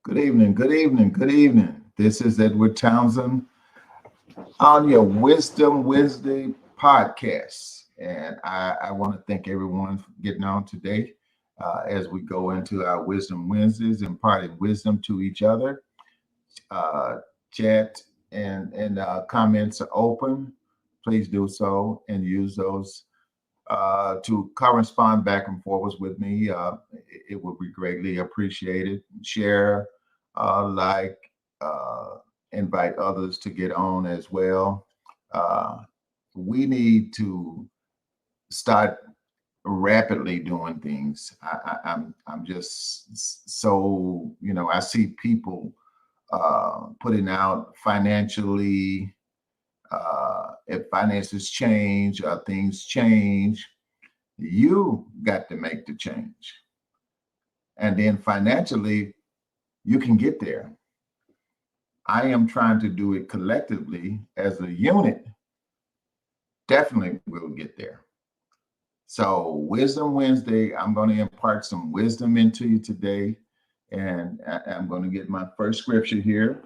Good evening, good evening, good evening. This is Edward Townsend on your Wisdom Wednesday podcast. And I want to thank everyone for getting on today as we go into our Wisdom Wednesdays, imparting wisdom to each other. Uh, Chat and comments are open. Please do so and use those to correspond back and forwards with me. It would be greatly appreciated. Share, like, uh, invite others to get on as well. Uh, we need to start rapidly doing things. I'm just so I see people putting out financially. If finances change or things change, you got to make the change. And then financially, you can get there. I am trying to do it collectively as a unit. Definitely will get there. So, Wisdom Wednesday, I'm going to impart some wisdom into you today. And I'm going to get my first scripture here.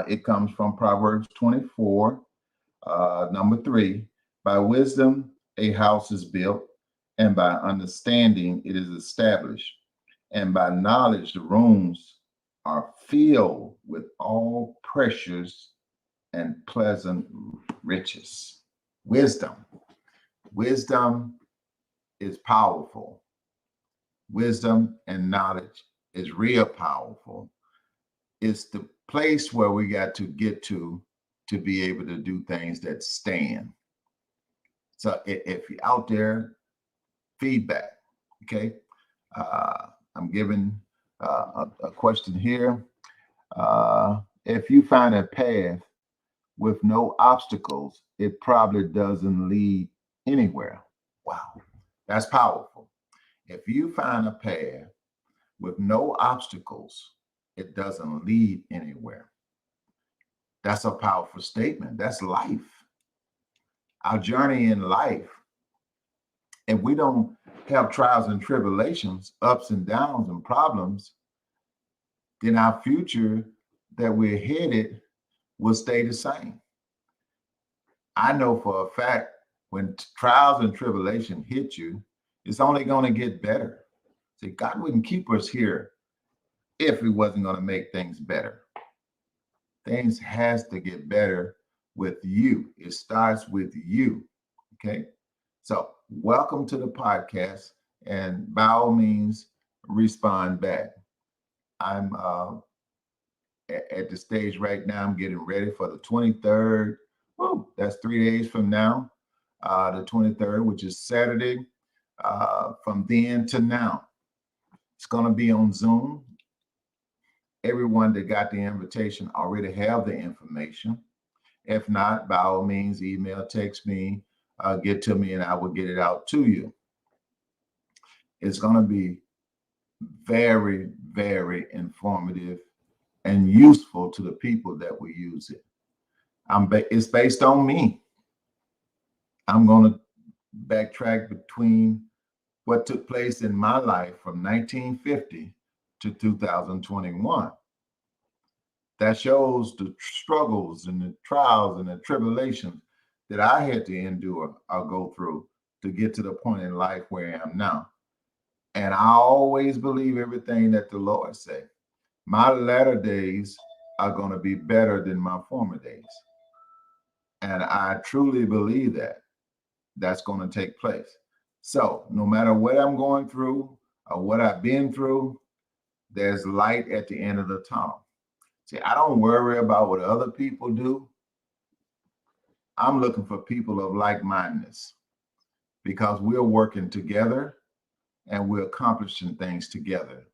It comes from Proverbs 24, number 3. By wisdom, a house is built, and by understanding, it is established. And by knowledge, the rooms are filled with all precious and pleasant riches. Wisdom. Wisdom is powerful. Wisdom and knowledge is real powerful. It's the place where we got to get to be able to do things that stand. So if you're out there, feedback, okay? I'm giving a question here. If you find a path with no obstacles, it probably doesn't lead anywhere. Wow, that's powerful. If you find a path with no obstacles, it doesn't lead anywhere. That's a powerful statement. That's life. Our journey in life, if we don't have trials and tribulations, ups and downs and problems, then our future that we're headed will stay the same. I know for a fact when trials and tribulation hit you, it's only going to get better. See, God wouldn't keep us here if He wasn't going to make things better. Things has to get better with you. It starts with you. Okay. So welcome to the podcast, and by all means, respond back. I'm at the stage right now. I'm getting ready for the 23rd. Woo, that's 3 days from now, the 23rd, which is Saturday. From then to now, it's going to be on Zoom. Everyone that got the invitation already have the information. If not, by all means, email, text me, get to me, and I will get it out to you. It's going to be very, very informative and useful to the people that will use it. It's based on me. I'm going to backtrack between what took place in my life from 1950 to 2021. That shows the struggles and the trials and the tribulations that I had to endure or go through to get to the point in life where I am now. And I always believe everything that the Lord said. My latter days are going to be better than my former days. And I truly believe that that's going to take place. So no matter what I'm going through or what I've been through, there's light at the end of the tunnel. See, I don't worry about what other people do. I'm looking for people of like-mindedness because we're working together and we're accomplishing things together.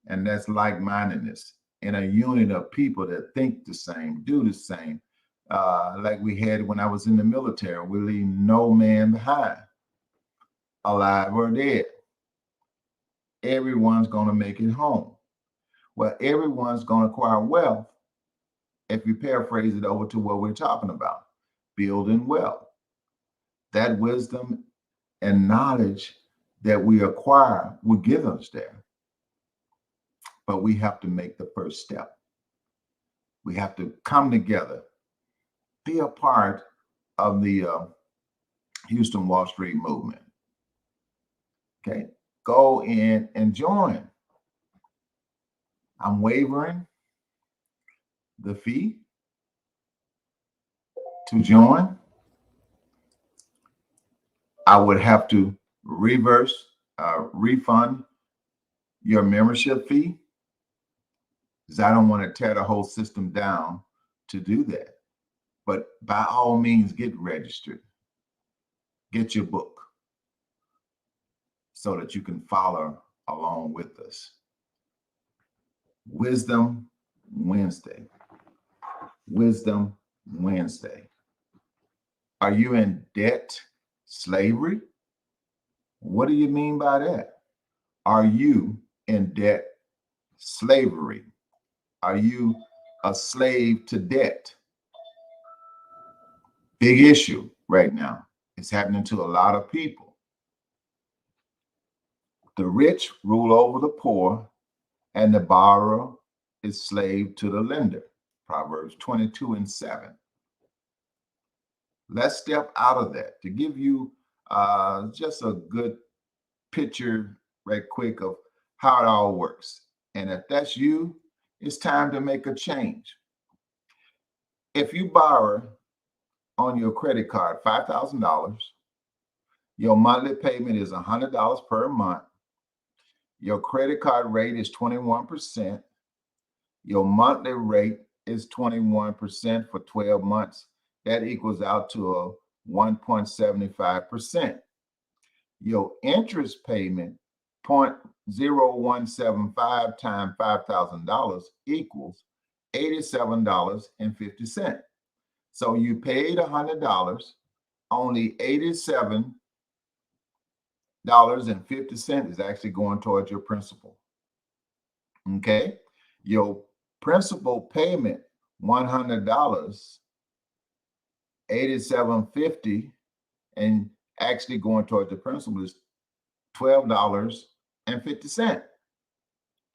And that's like-mindedness in a unit of people that think the same, do the same. Like we had when I was in the military, we leave no man behind, alive or dead. Everyone's going to make it home. Well, everyone's going to acquire wealth if you paraphrase it over to what we're talking about, building wealth. That wisdom and knowledge that we acquire will get us there. but we have to make the first step. We have to come together, be a part of the Houston Wall Street movement. Okay, go in and join. I'm waiving the fee to join. I would have to refund your membership fee, because I don't want to tear the whole system down to do that. But by all means, get registered, get your book so that you can follow along with us. Wisdom Wednesday. Wisdom Wednesday. Are you in debt slavery? What do you mean by that? Are you in debt slavery? Are you a slave to debt? Big issue right now. It's happening to a lot of people. The rich rule over the poor, and the borrower is slave to the lender. Proverbs 22:7. Let's step out of that to give you just a good picture right quick of how it all works. And if that's you, it's time to make a change. If you borrow on your credit card $5,000, your monthly payment is $100 per month. Your credit card rate is 21%. Your monthly rate is 21% for 12 months. That equals out to a 1.75%. Your interest payment, 0.0175 times $5,000 equals $87.50. So you paid $100, only $87.50 is actually going towards your principal. Okay, your principal payment, $100, $87.50, and actually going towards the principal is $12.50.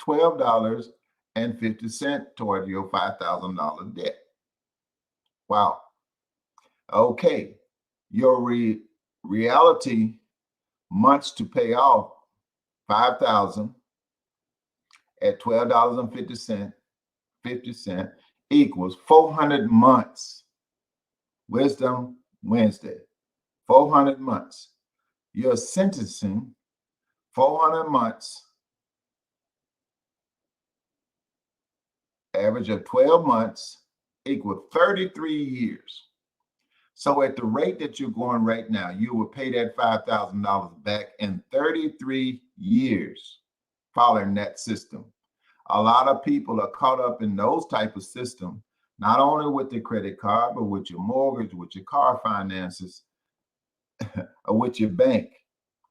$12.50 toward your $5,000 debt. Wow. Okay, your reality months to pay off $5,000 at $12.50 equals 400 months. Wisdom Wednesday, 400 months. Your sentencing, 400 months, average of 12 months, equal 33 years. So at the rate that you're going right now, you will pay that $5,000 back in 33 years following that system. A lot of people are caught up in those type of systems, not only with the credit card, but with your mortgage, with your car finances, or with your bank.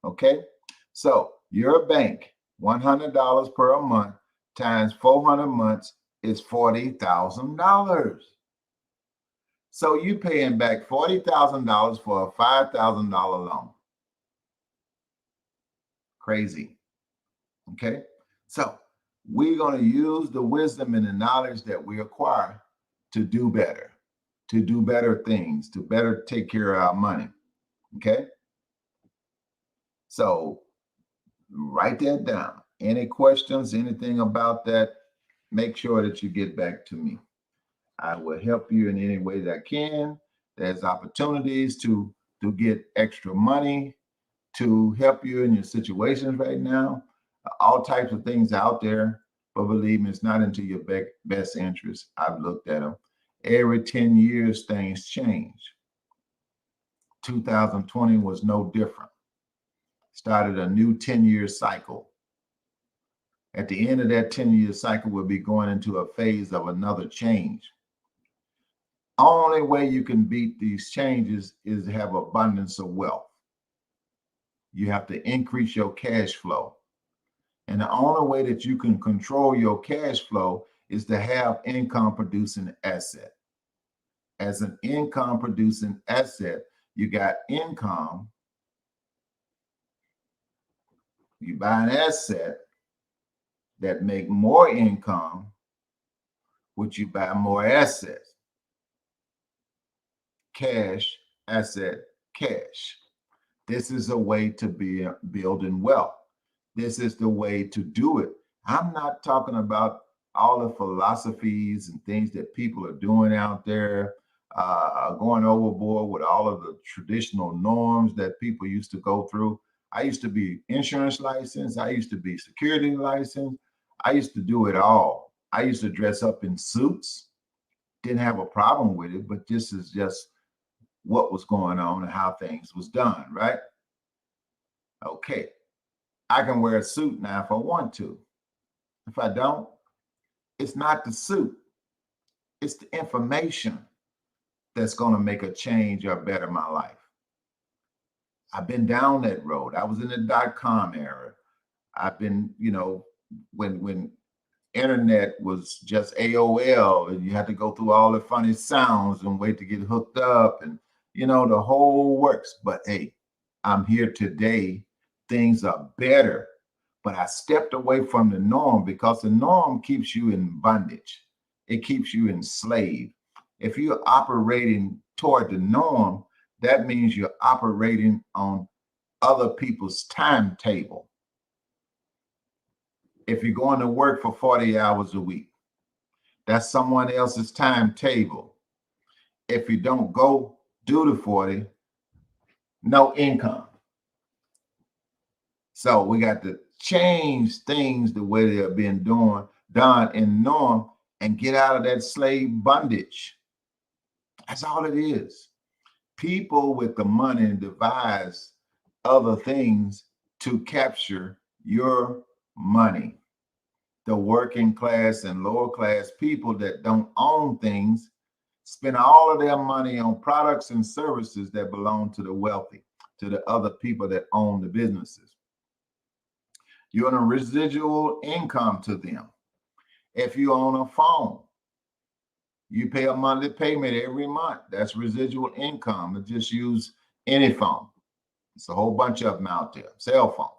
Okay, so your bank, $100 per month times 400 months is $40,000. So you paying back $40,000 for a $5,000 loan. Crazy. Okay, so we're going to use the wisdom and the knowledge that we acquire to do better things, to better take care of our money. Okay, so write that down. Any questions, anything about that, make sure that you get back to me. I will help you in any way that I can. There's opportunities to get extra money to help you in your situations right now. All types of things out there, but believe me, it's not into your best interest. I've looked at them. Every 10 years, things change. 2020 was no different. Started a new 10-year cycle. At the end of that 10-year cycle, we'll be going into a phase of another change. Only way you can beat these changes is to have abundance of wealth. You have to increase your cash flow. And the only way that you can control your cash flow is to have income producing asset. As an income producing asset, you got income. You buy an asset, that make more income, would you buy more assets? Cash, asset, cash. This is a way to be building wealth. This is the way to do it. I'm not talking about all the philosophies and things that people are doing out there, going overboard with all of the traditional norms that people used to go through. I used to be insurance licensed. I used to be security licensed. I used to do it all. I used to dress up in suits. Didn't have a problem with it, but this is just what was going on and how things was done, right? Okay. I can wear a suit now if I want to. If I don't, it's not the suit. It's the information that's going to make a change or better my life. I've been down that road. I was in the .com era. I've been, when internet was just AOL and you had to go through all the funny sounds and wait to get hooked up and, the whole works. But hey, I'm here today. Things are better. But I stepped away from the norm because the norm keeps you in bondage. It keeps you enslaved. If you're operating toward the norm, that means you're operating on other people's timetable. If you're going to work for 40 hours a week, that's someone else's timetable. If you don't go do the 40, no income. So we got to change things the way they have been done in norm and get out of that slave bondage. That's all it is. People with the money devise other things to capture your money. The working class and lower class people that don't own things spend all of their money on products and services that belong to the wealthy, to the other people that own the businesses. You're on a residual income to them. If you own a phone, you pay a monthly payment every month. That's residual income. Just use any phone. It's a whole bunch of them out there. Cell phones.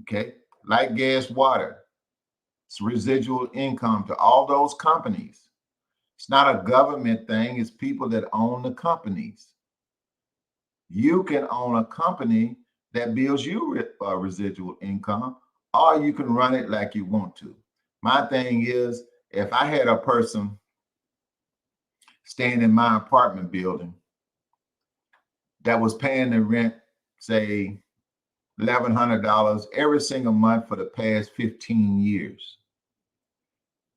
Okay. Light, gas, water. It's residual income to all those companies. It's not a government thing. It's people that own the companies. You can own a company that builds you residual income, or you can run it like you want to. My thing is, if I had a person staying in my apartment building that was paying the rent, say $1,100 every single month for the past 15 years,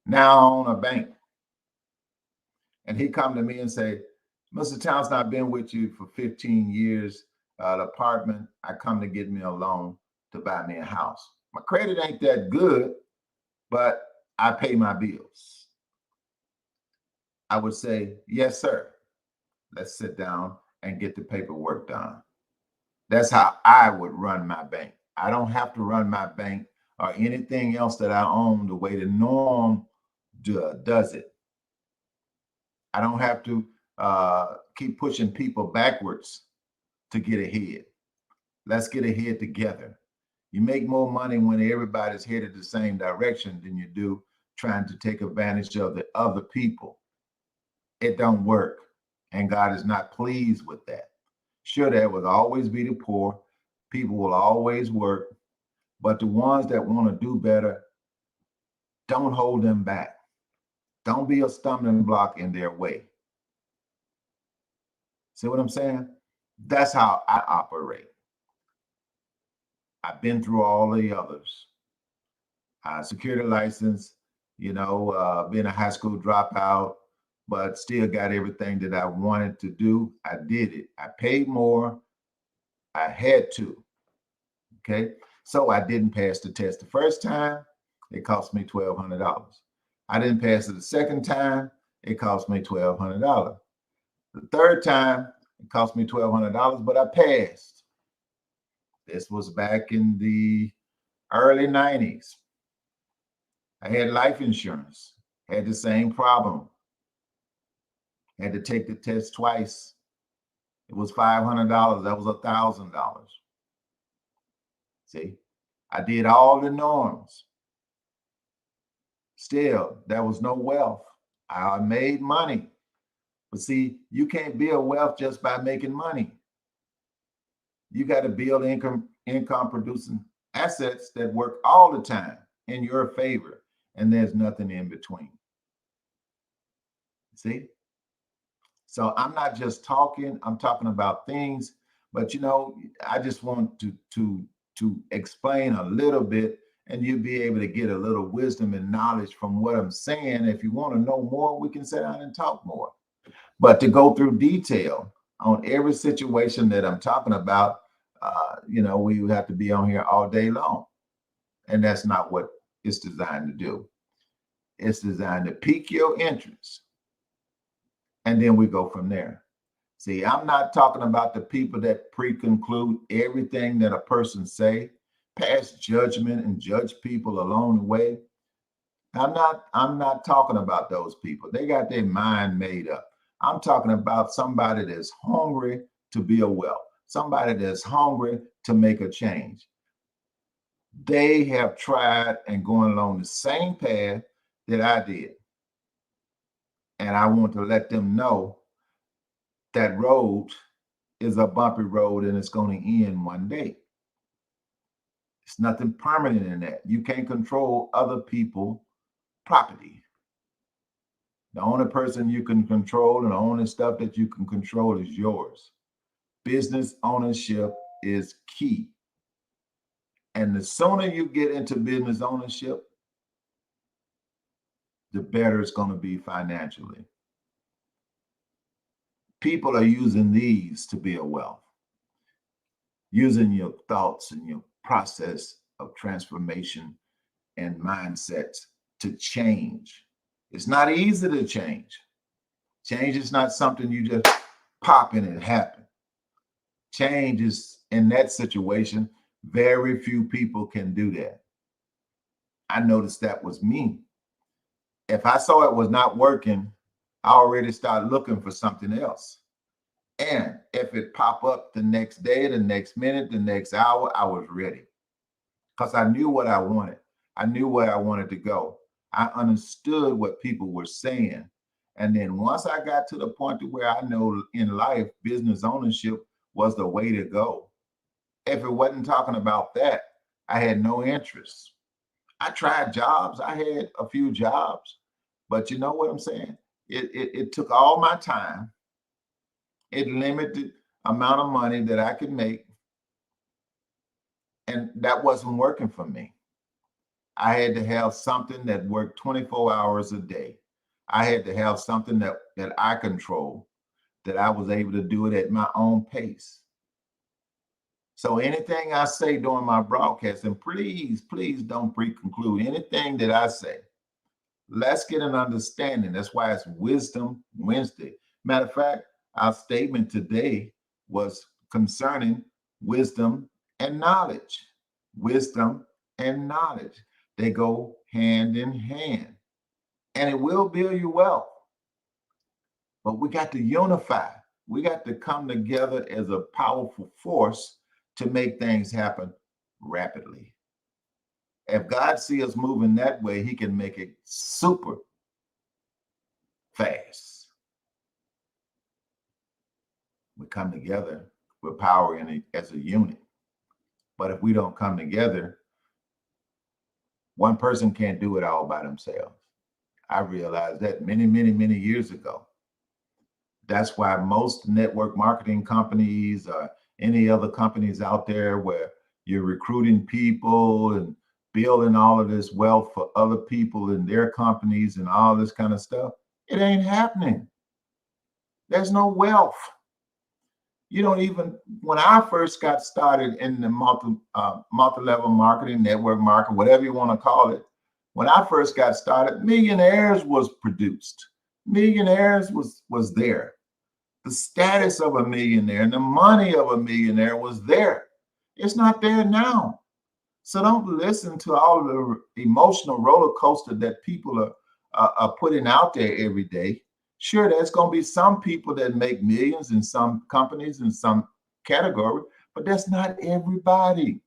now I own a bank, and he come to me and say, Mr. Townsend, I've been with you for 15 years. The apartment, I come to get me a loan to buy me a house. My credit ain't that good, but I pay my bills. I would say, yes, sir. Let's sit down and get the paperwork done. That's how I would run my bank. I don't have to run my bank or anything else that I own the way the norm does it. I don't have to keep pushing people backwards to get ahead. Let's get ahead together. You make more money when everybody's headed the same direction than you do trying to take advantage of the other people. It don't work, and God is not pleased with that. Sure, there will always be the poor. People will always work, but the ones that want to do better, don't hold them back. Don't be a stumbling block in their way. See what I'm saying? That's how I operate. I've been through all the others. Security license, being a high school dropout, but still got everything that I wanted to do. I did it. I paid more. I had to. Okay. So I didn't pass the test the first time. It cost me $1,200. I didn't pass it the second time. It cost me $1,200. The third time, it cost me $1,200, but I passed. This was back in the early 90s. I had life insurance, had the same problem. Had to take the test twice. It was $500. That was $1,000. See, I did all the norms. Still, there was no wealth. I made money. But see, you can't build wealth just by making money. You got to build income producing assets that work all the time in your favor. And there's nothing in between. See? So I'm not just talking, I'm talking about things, but I just want to explain a little bit, and you'll be able to get a little wisdom and knowledge from what I'm saying. If you want to know more, we can sit down and talk more. But to go through detail on every situation that I'm talking about, we would have to be on here all day long. And that's not what it's designed to do. It's designed to pique your interest. And then we go from there. See, I'm not talking about the people that pre-conclude everything that a person say, pass judgment and judge people along the way. I'm not talking about those people. They got their mind made up. I'm talking about somebody that's hungry to build wealth, somebody that's hungry to make a change. They have tried and going along the same path that I did. And I want to let them know that road is a bumpy road and it's going to end one day. It's nothing permanent in that. You can't control other people's property. The only person you can control and the only stuff that you can control is yours. Business ownership is key. And the sooner you get into business ownership, the better it's going to be financially. People are using these to build wealth, using your thoughts and your process of transformation and mindsets to change. It's not easy to change. Change is not something you just pop and it happens. Change is, in that situation, very few people can do that. I noticed that was me. If I saw it was not working, I already started looking for something else. And if it pop up the next day, the next minute, the next hour, I was ready. Because I knew what I wanted. I knew where I wanted to go. I understood what people were saying. And then once I got to the point to where I know in life, business ownership was the way to go. If it wasn't talking about that, I had no interest. I tried jobs. I had a few jobs, but you know what I'm saying? It took all my time. It limited amount of money that I could make. And that wasn't working for me. I had to have something that worked 24 hours a day. I had to have something that I control, that I was able to do it at my own pace. So anything I say during my broadcast, and please don't pre-conclude anything that I say. Let's get an understanding. That's why it's Wisdom Wednesday. Matter of fact, our statement today was concerning wisdom and knowledge. Wisdom and knowledge. They go hand in hand. And it will build you wealth. But we got to unify. We got to come together as a powerful force to make things happen rapidly. If God sees us moving that way, he can make it super fast. We come together with power in it as a unit. But if we don't come together, one person can't do it all by themselves. I realized that many years ago. That's why most network marketing companies or any other companies out there where you're recruiting people and building all of this wealth for other people in their companies and all this kind of stuff, it ain't happening. There's no wealth. You don't even, when I first got started in the multi-level marketing, network marketing, whatever you want to call it, when I first got started, Millionaires was produced. Millionaires was there. The status of a millionaire and the money of a millionaire was there. It's not there now. So don't listen to all the emotional roller coaster that people are putting out there every day. Sure, there's going to be some people that make millions in some companies in some category, but that's not everybody.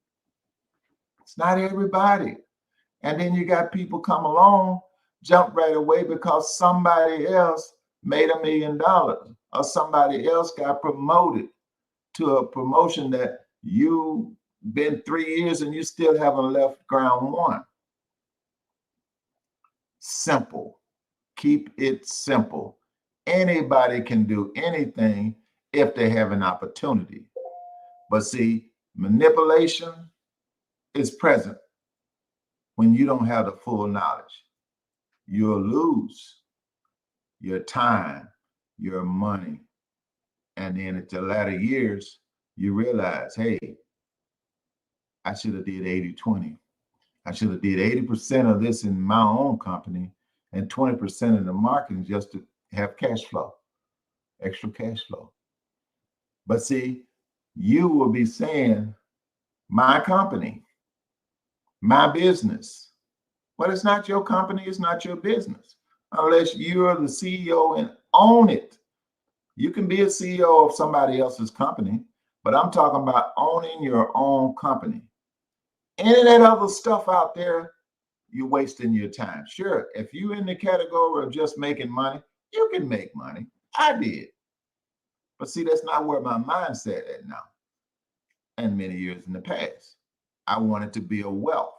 It's not everybody. And then you got people come along jump right away because somebody else made $1 million or somebody else got promoted to a promotion that you been 3 years and you still haven't left ground one. Simple. Keep it simple. Anybody can do anything if they have an opportunity. But see, manipulation is present when you don't have the full knowledge. You'll lose your time, your money. And then at the latter years, you realize, hey, I should have did 80-20. I should have did 80% of this in my own company and 20% in the marketing just to have cash flow, extra cash flow. But see, you will be saying, my company, my business. But it's not your company, it's not your business. Unless you're the CEO and own it. You can be a CEO of somebody else's company, but I'm talking about owning your own company. Any of that other stuff out there, you're wasting your time. Sure, if you're in the category of just making money, you can make money. I did. But see, that's not where my mindset at now. And many years in the past, I wanted to build wealth.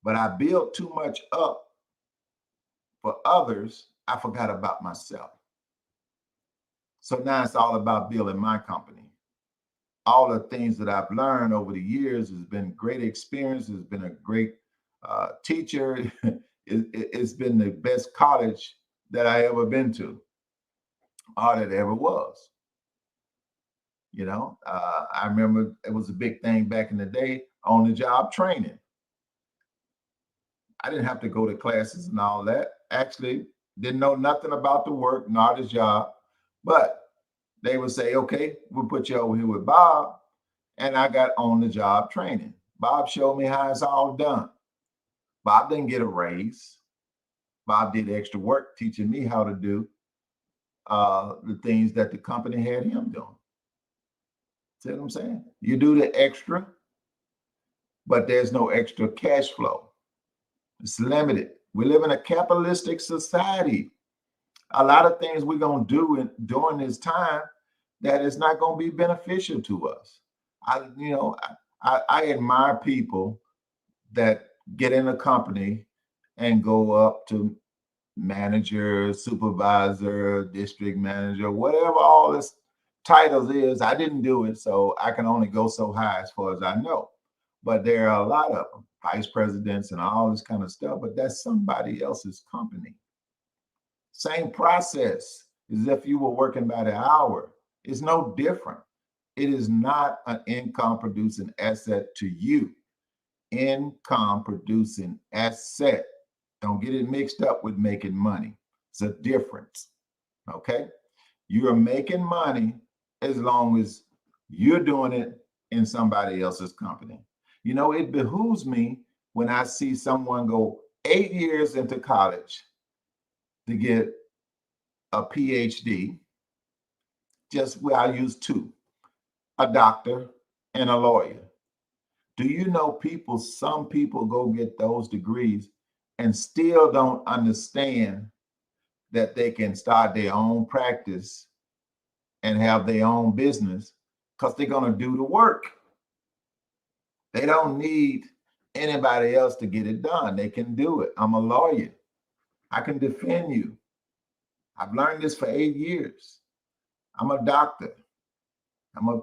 But I built too much up for others. I forgot about myself. So now it's all about building my company. All the things that I've learned over the years has been great experience. It's been a great teacher. It's been the best college that I ever been to, or that ever was. You know, I remember it was a big thing back in the day, on the job training. I didn't have to go to classes and all that. Actually, didn't know nothing about the work, nor the job, but they would say, okay, we'll put you over here with Bob. And I got on the job training. Bob showed me how it's all done. Bob didn't get a raise. Bob did extra work teaching me how to do the things that the company had him doing. See what I'm saying? You do the extra, but there's no extra cash flow. It's limited. We live in a capitalistic society. A lot of things we're going to do during this time that is not going to be beneficial to us. I admire people that get in a company and go up to manager, supervisor, district manager, whatever all this titles is. I didn't do it, so I can only go so high as far as I know. But there are a lot of them, vice presidents and all this kind of stuff, but that's somebody else's company. Same process as if you were working by the hour. It's no different. It is not an income producing asset to you. Income producing asset. Don't get it mixed up with making money. It's a difference. Okay? You are making money as long as you're doing it in somebody else's company. You know, it behooves me when I see someone go 8 years into college to get a PhD. Just where I use two, a doctor and a lawyer. Do you know some people go get those degrees and still don't understand that they can start their own practice and have their own business because they're going to do the work. They don't need anybody else to get it done. They can do it. I'm a lawyer. I can defend you. I've learned this for 8 years. I'm a doctor. I'm a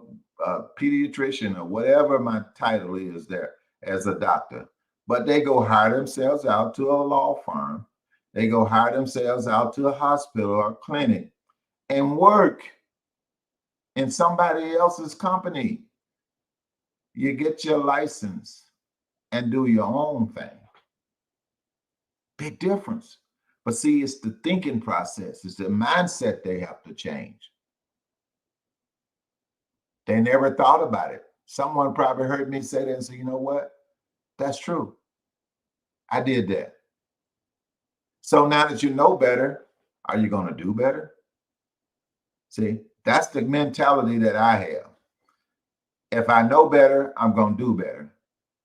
pediatrician or whatever my title is there as a doctor. But they go hire themselves out to a law firm. They go hire themselves out to a hospital or a clinic and work in somebody else's company. You get your license and do your own thing. Big difference. But see, it's the thinking process. It's the mindset they have to change. They never thought about it. Someone probably heard me say that and say, you know what? That's true. I did that. So now that you know better, are you going to do better? See, that's the mentality that I have. If I know better, I'm going to do better.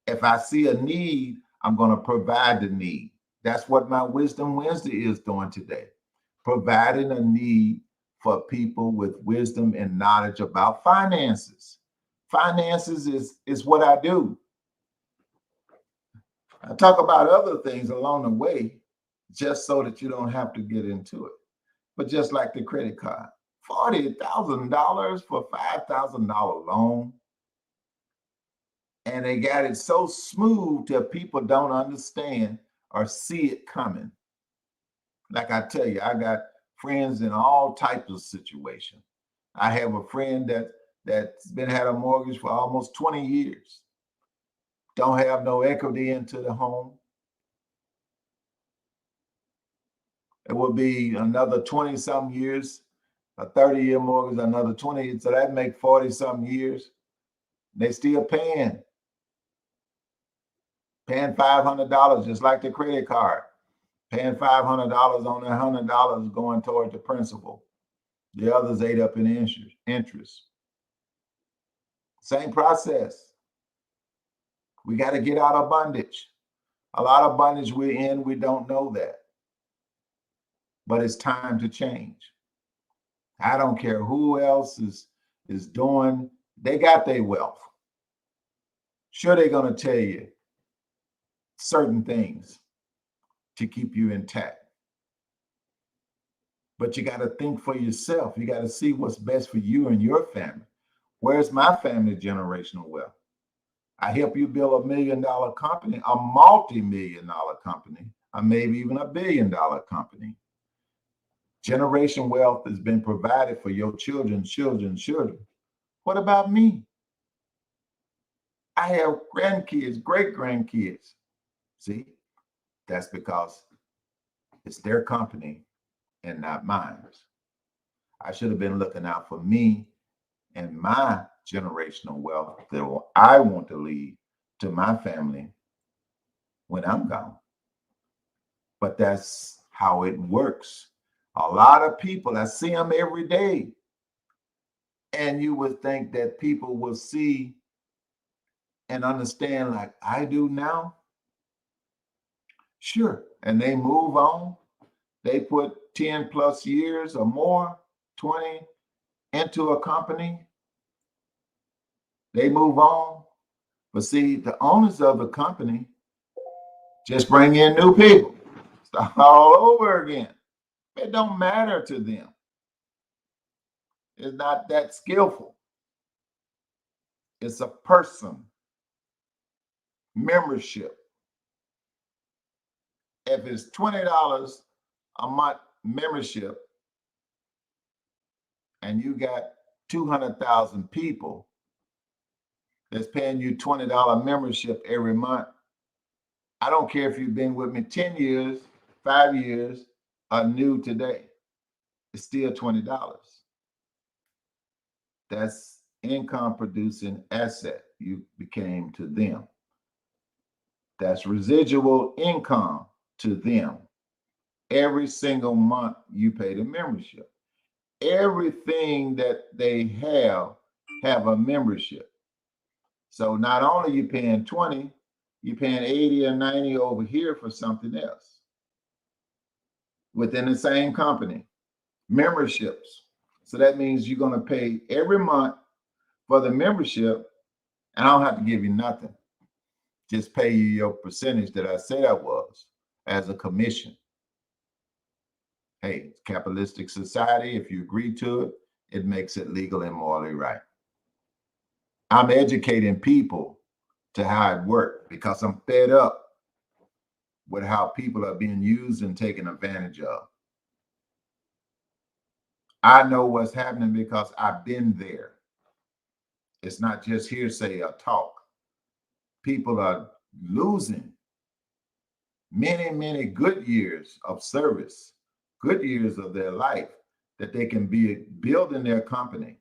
If I see a need, I'm going to provide the need. That's what my Wisdom Wednesday is doing today, providing a need for people with wisdom and knowledge about finances. Finances is what I do. I talk about other things along the way just so that you don't have to get into it. But just like the credit card, $40,000 for $5,000 loan. And they got it so smooth that people don't understand or see it coming. Like I tell you, I got friends in all types of situations. I have a friend that's been had a mortgage for almost 20 years. Don't have no equity into the home. It will be another 20 some years, a 30-year mortgage, another 20. So that make 40 some years. They still paying $500 just like the credit card. Paying $500 on that $100 going toward the principal. The others ate up in interest. Same process. We got to get out of bondage. A lot of bondage we're in, we don't know that. But it's time to change. I don't care who else is doing, they got their wealth. Sure, they're going to tell you certain things to keep you intact. But you got to think for yourself. You got to see what's best for you and your family. Where's my family generational wealth? I help you build $1 million company, a multi-million-dollar company, or maybe even $1 billion company. Generation wealth has been provided for your children. What about me? I have grandkids, great grandkids. See, that's because it's their company and not mine. I should have been looking out for me and my generational wealth that I want to leave to my family when I'm gone. But that's how it works. A lot of people, I see them every day. And you would think that people will see and understand like I do now. Sure. And they move on. They put 10 plus years or more, 20 into a company. They move on. But see, the owners of the company just bring in new people. Start all over again. It don't matter to them. It's not that skillful. It's a person. Membership. If it's $20 a month membership and you got 200,000 people that's paying you $20 membership every month, I don't care if you've been with me 10 years, 5 years, or new today. It's still $20. That's income producing asset you became to them. That's residual income to them. Every single month you pay the membership. Everything that they have a membership. So not only you paying 20, you're paying 80 or 90 over here for something else within the same company. Memberships. So that means you're going to pay every month for the membership, and I don't have to give you nothing. Just pay you your percentage that I said I was as a commission. Hey, it's capitalistic society. If you agree to it, it makes it legal and morally right. I'm educating people to how it works because I'm fed up with how people are being used and taken advantage of. I know what's happening because I've been there. It's not just hearsay or talk. People are losing many, many good years of service, good years of their life that they can be building their company,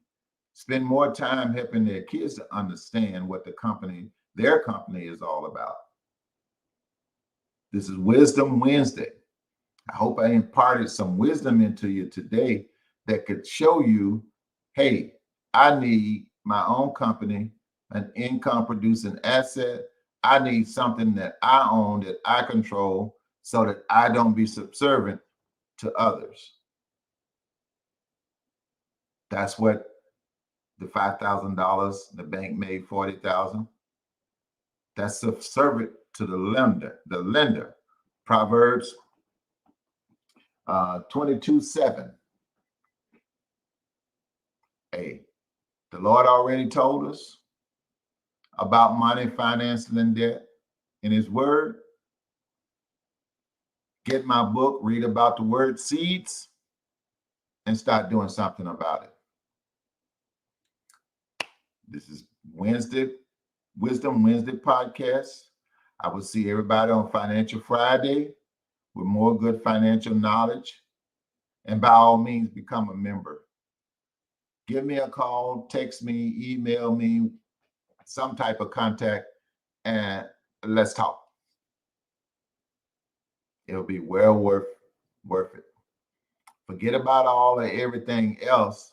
spend more time helping their kids to understand what their company is all about. This is Wisdom Wednesday. I hope I imparted some wisdom into you today that could show you, hey, I need my own company, an income producing asset. I need something that I own, that I control, so that I don't be subservient to others. That's what the $5,000 the bank made 40,000. That's subservient to the lender. The lender. Proverbs 22:7. Hey, the Lord already told us about money, finances, and debt in His Word. Get my book, read about the word seeds, and start doing something about it. This is Wisdom Wednesday podcast. I will see everybody on Financial Friday with more good financial knowledge. And by all means, become a member. Give me a call, text me, email me, some type of contact, and let's talk. It'll be well worth it. Forget about all of everything else.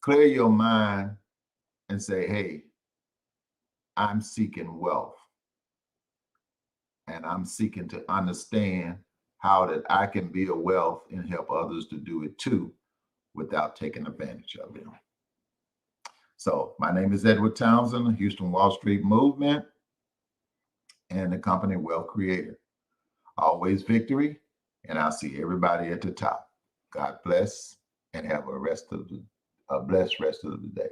Clear your mind and say, hey, I'm seeking wealth. And I'm seeking to understand how that I can be a wealth and help others to do it too without taking advantage of them. So my name is Edward Townsend, Houston Wall Street Movement, and the company Wealth Creator. Always victory, and I'll see everybody at the top. God bless, and have a blessed rest of the day.